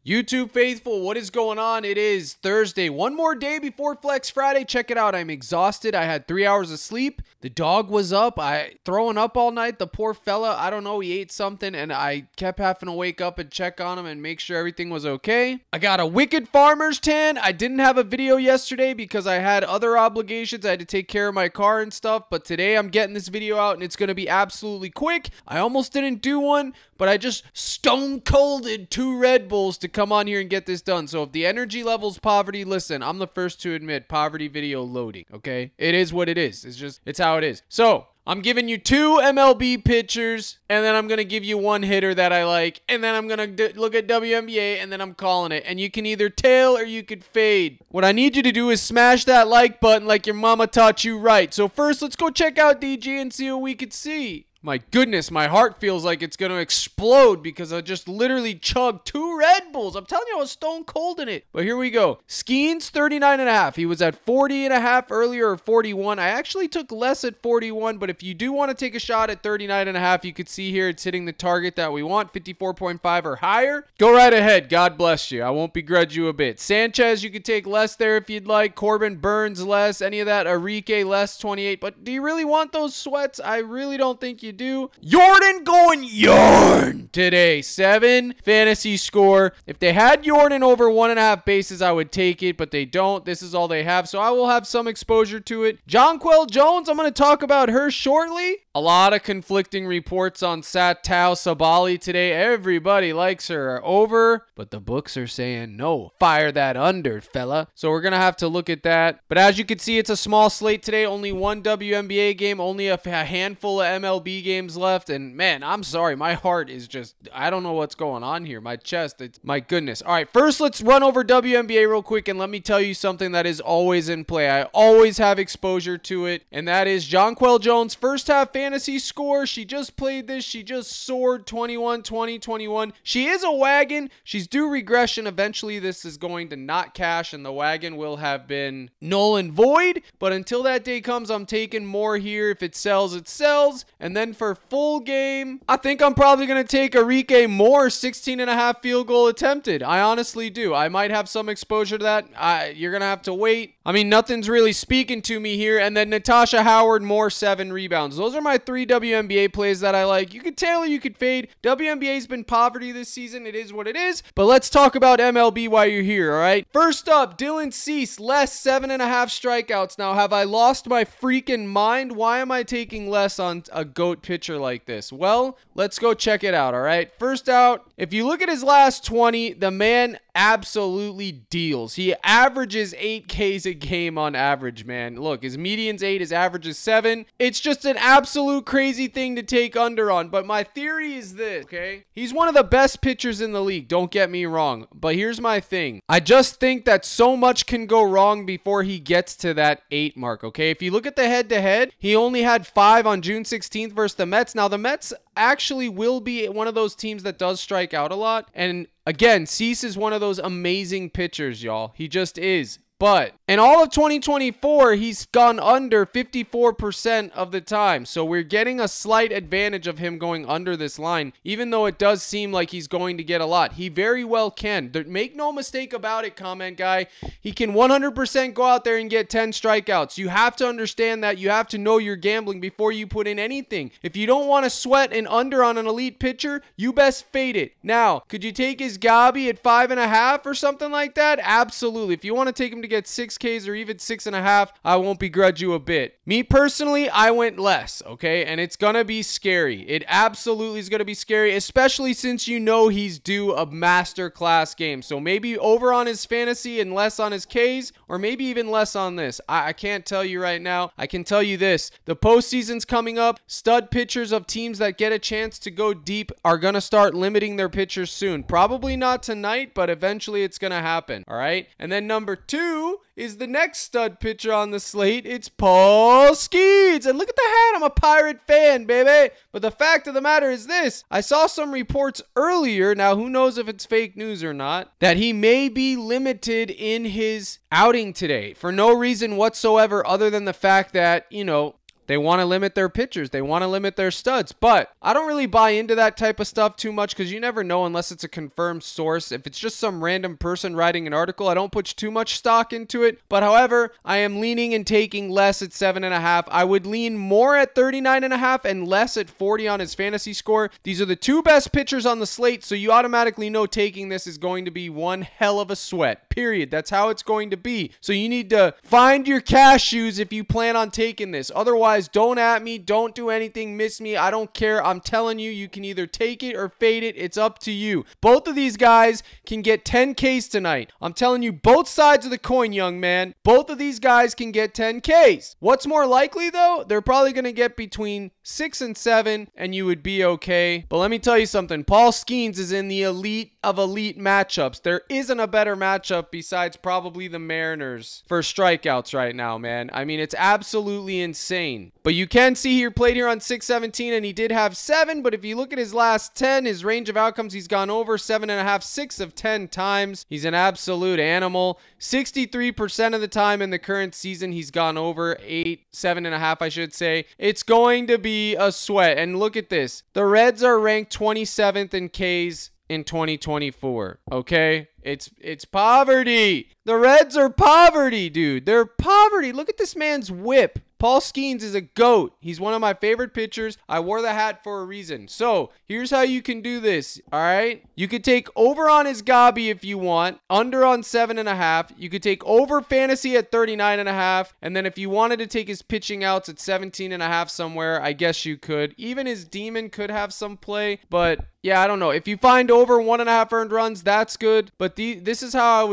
YouTube faithful, what is going on? It is Thursday. One more day before Flex Friday. Check it out. I'm exhausted. I had 3 hours of sleep. The dog was up. Throwing up all night. The poor fella, I don't know, he ate something and I kept having to wake up and check on him and make sure everything was okay. I got a wicked farmer's tan. I didn't have a video yesterday because I had other obligations. I had to take care of my car and stuff, but today I'm getting this video out and it's going to be absolutely quick. I almost didn't do one, but I just stone colded 2 Red Bulls to come on here and get this done. So if the energy level's poverty, listen, I'm the first to admit poverty video loading, okay? It is what it is. It's how it is. So I'm giving you 2 MLB pitchers, and then I'm going to give you 1 hitter that I like, and then I'm going to look at Wnba, and then I'm calling it. And you can either tail or you could fade. What I need you to do is smash that like button like your mama taught you right. So first, let's go check out DG and see what we could see. My goodness, my heart feels like it's going to explode because I just literally chugged 2 Red Bulls. I'm telling you, I was stone cold in it. But here we go. Skeens, 39.5. He was at 40.5 earlier, or 41. I actually took less at 41, but if you do want to take a shot at 39.5, you could see here it's hitting the target that we want, 54.5 or higher. Go right ahead. God bless you. I won't begrudge you a bit. Sanchez, you could take less there if you'd like. Corbin Burns less. Any of that. Enrique less, 28. But do you really want those sweats? I really don't think you do. Jordan going yarn today. 7 fantasy score. If they had Jordan over 1.5 bases, I would take it, but they don't. This is all they have, so I will have some exposure to it. Jonquel Jones, I'm going to talk about her shortly. A lot of conflicting reports on Satao Sabali today. Everybody likes her over, but the books are saying no. Fire that under, fella. So we're going to have to look at that. But as you can see, it's a small slate today. Only 1 WNBA game, only a handful of MLB games left. And man, I'm sorry. My heart is just, I don't know what's going on here. My chest, my goodness. All right, first let's run over WNBA real quick. And let me tell you something that is always in play. I always have exposure to it. And that is Jonquel Jones' first half fantasy score. She just played this. She just soared 21, 20, 21. She is a wagon. She's due regression. Eventually, this is going to not cash and the wagon will have been null and void. But until that day comes, I'm taking more here. If it sells, it sells. And then for full game, I think I'm probably going to take Enrique Moore, 16.5 field goal attempted. I honestly do. I might have some exposure to that. You're going to have to wait. I mean, nothing's really speaking to me here. And then Natasha Howard, Moore, 7 rebounds. Those are my 3 WNBA plays that I like. You could tail or you could fade. WNBA's been poverty this season. It is what it is. But let's talk about MLB while you're here, all right? First up, Dylan Cease, less 7.5 strikeouts. Now, have I lost my freaking mind? Why am I taking less on a GOAT pitcher like this? Well, let's go check it out, all right? First out, if you look at his last 20, the man absolutely deals. He averages 8 Ks a game on average, man. Look, his median's 8, his average is 7. It's just an absolute crazy thing to take under on. But my theory is this, okay? He's one of the best pitchers in the league, don't get me wrong. But here's my thing. I just think that so much can go wrong before he gets to that 8 mark, okay? If you look at the head-to-head, he only had 5 on June 16th versus the Mets. Now, the Mets actually will be one of those teams that does strike out a lot. And again, Cease is one of those amazing pitchers, y'all. He just is. But in all of 2024, he's gone under 54% of the time. So we're getting a slight advantage of him going under this line, even though it does seem like he's going to get a lot. He very well can. Make no mistake about it, comment guy. He can 100% go out there and get 10 strikeouts. You have to understand that. You have to know you're gambling before you put in anything. If you don't want to sweat an under on an elite pitcher, you best fade it. Now, could you take his Gabi at 5.5 or something like that? Absolutely. If you want to take him to get 6 Ks or even 6.5, I won't begrudge you a bit. Me personally, I went less, okay? And it's gonna be scary. It absolutely is gonna be scary, especially since you know he's due a masterclass game. So maybe over on his fantasy and less on his Ks, or maybe even less on this. I can't tell you right now. I can tell you this. The postseason's coming up. Stud pitchers of teams that get a chance to go deep are gonna start limiting their pitchers soon. Probably not tonight, but eventually it's gonna happen, all right? And then number 2 is the next stud pitcher on the slate. It's Paul Skeens. And look at the hat. I'm a Pirate fan, baby. But the fact of the matter is this. I saw some reports earlier, now who knows if it's fake news or not, that he may be limited in his outing today for no reason whatsoever other than the fact that, you know, They want to limit their pitchers. They want to limit their studs. But I don't really buy into that type of stuff too much because you never know unless it's a confirmed source. If it's just some random person writing an article, I don't put too much stock into it. But however, I am leaning and taking less at 7.5. I would lean more at 39.5 and less at 40 on his fantasy score. These are the two best pitchers on the slate, so you automatically know taking this is going to be one hell of a sweat. Period. That's how it's going to be. So you need to find your cashews if you plan on taking this. Otherwise, don't at me. Don't do anything. Miss me. I don't care. I'm telling you, you can either take it or fade it. It's up to you. Both of these guys can get 10Ks tonight. I'm telling you, both sides of the coin, young man. Both of these guys can get 10Ks. What's more likely, though? They're probably going to get between 6 and 7, and you would be okay. But let me tell you something. Paul Skeens is in the elite of elite matchups. There isn't a better matchup besides probably the Mariners for strikeouts right now, man. I mean, it's absolutely insane. But you can see he played here on 617, and he did have 7. But if you look at his last 10, his range of outcomes, he's gone over 7.5, 6 of 10 times. He's an absolute animal. 63% of the time in the current season, he's gone over 8, 7.5, I should say. It's going to be a sweat. And look at this. The Reds are ranked 27th in Ks in 2024. Okay? It's poverty. The Reds are poverty, dude. They're poverty. Look at this man's whip. Paul Skeens is a GOAT. He's one of my favorite pitchers. I wore the hat for a reason. So here's how you can do this. All right. You could take over on his Gabi if you want. Under on 7.5. You could take over fantasy at 39.5. And then if you wanted to take his pitching outs at 17.5 somewhere, I guess you could. Even his demon could have some play. But yeah, I don't know. If you find over 1.5 earned runs, that's good. But this is how I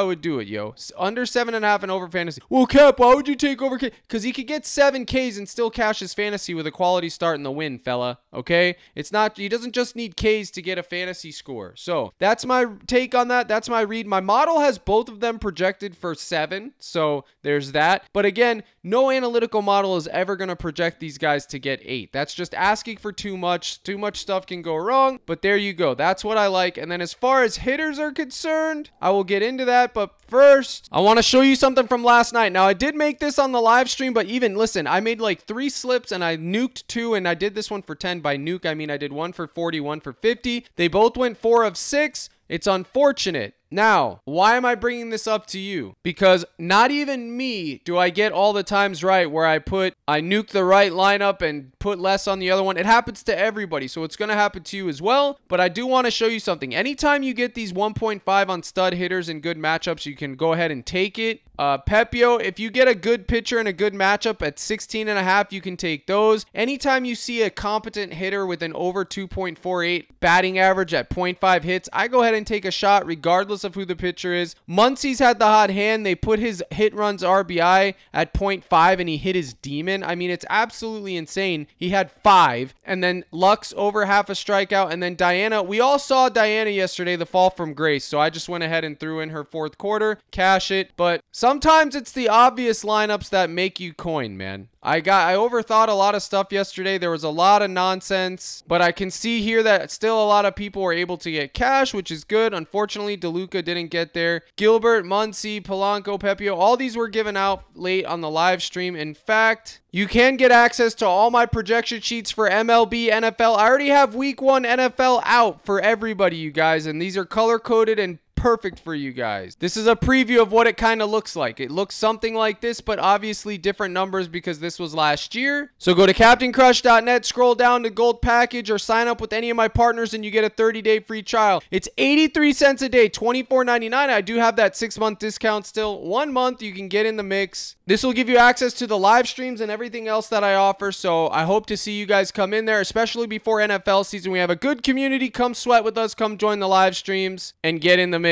would do it, yo. Under 7.5 and over fantasy. Well, Cap, why would you take over K? Because he could get 7 Ks and still cash his fantasy with a quality start in the win, fella. Okay? It's not, he doesn't just need Ks to get a fantasy score. So that's my take on that. That's my read. My model has both of them projected for 7. So there's that. But again, no analytical model is ever going to project these guys to get 8. That's just asking for too much. Too much stuff can go wrong. But there you go. That's what I like. And then as far as hitters are concerned, I will get into that. But first, I want to show you something from last night. Now, I did make this on the live stream, but even, listen, I made like 3 slips and I nuked 2, and I did this one for 10. By nuke, I mean I did 1 for 40, 1 for 50. They both went 4 of 6. It's unfortunate. Now, why am I bringing this up to you? Because not even me do I get all the times right where I nuke the right lineup and put less on the other one. It happens to everybody, so it's going to happen to you as well. But I do want to show you something. Anytime you get these 1.5 on stud hitters in good matchups, you can go ahead and take it. Pepio, if you get a good pitcher in a good matchup at 16.5, you can take those. Anytime you see a competent hitter with an over 2.48 batting average at 0.5 hits, I go ahead and take a shot regardless of who the pitcher is. Muncy's had the hot hand. They put his hit runs RBI at 0.5 and he hit his demon. I mean, it's absolutely insane. He had 5, and then Lux over half a strikeout, and then Diana. We all saw Diana yesterday, the fall from grace, so I just went ahead and threw in her 4th quarter, cash it. But sometimes it's the obvious lineups that make you coin, man. I overthought a lot of stuff yesterday. There was a lot of nonsense, but I can see here that still a lot of people were able to get cash, which is good. Unfortunately, DeLuca didn't get there. Gilbert, Muncy, Polanco, Pepio, all these were given out late on the live stream. In fact, you can get access to all my projection sheets for MLB, NFL. I already have week 1 NFL out for everybody, you guys, and these are color-coded and perfect for you guys. This is a preview of what it kind of looks like. It looks something like this, but obviously different numbers because this was last year. So go to CaptainCrush.net, scroll down to Gold Package, or sign up with any of my partners and you get a 30-day free trial. It's 83 cents a day, $24.99. I do have that 6-month discount still. 1 month you can get in the mix. This will give you access to the live streams and everything else that I offer. So I hope to see you guys come in there, especially before NFL season. We have a good community. Come sweat with us. Come join the live streams and get in the mix.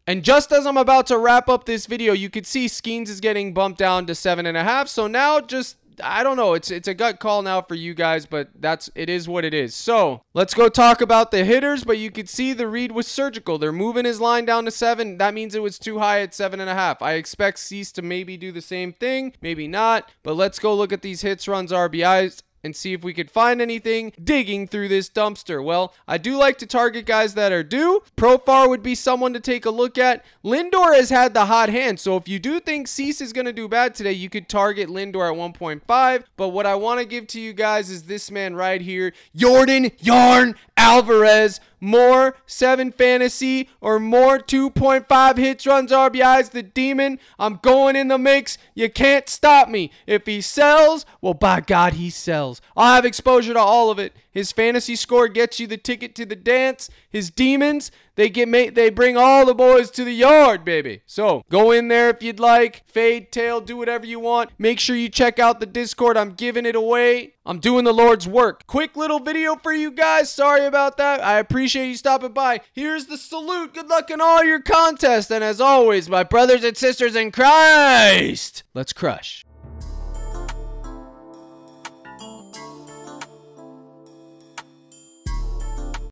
And just as I'm about to wrap up this video, you can see Skeens is getting bumped down to 7.5. So now just, I don't know, it's a gut call now for you guys, but it is what it is. So let's go talk about the hitters. But you could see the read was surgical. They're moving his line down to 7. That means it was too high at 7.5. I expect Cease to maybe do the same thing, maybe not. But let's go look at these hits, runs, RBIs. and see if we could find anything digging through this dumpster. Well, I do like to target guys that are due. Profar would be someone to take a look at. Lindor has had the hot hand, so if you do think Cease is going to do bad today, you could target Lindor at 1.5. But what I want to give to you guys is this man right here, Yordan Yarn Alvarez. More 7 fantasy or more 2.5 hits, runs, RBIs, the demon. I'm going in the mix. You can't stop me. If he sells, well, by God, he sells. I'll have exposure to all of it. His fantasy score gets you the ticket to the dance. His demons, they bring all the boys to the yard, baby. So go in there if you'd like. Fade, tail, do whatever you want. Make sure you check out the Discord. I'm giving it away. I'm doing the Lord's work. Quick little video for you guys. Sorry about that. I appreciate you stopping by. Here's the salute. Good luck in all your contests. And as always, my brothers and sisters in Christ, let's crush.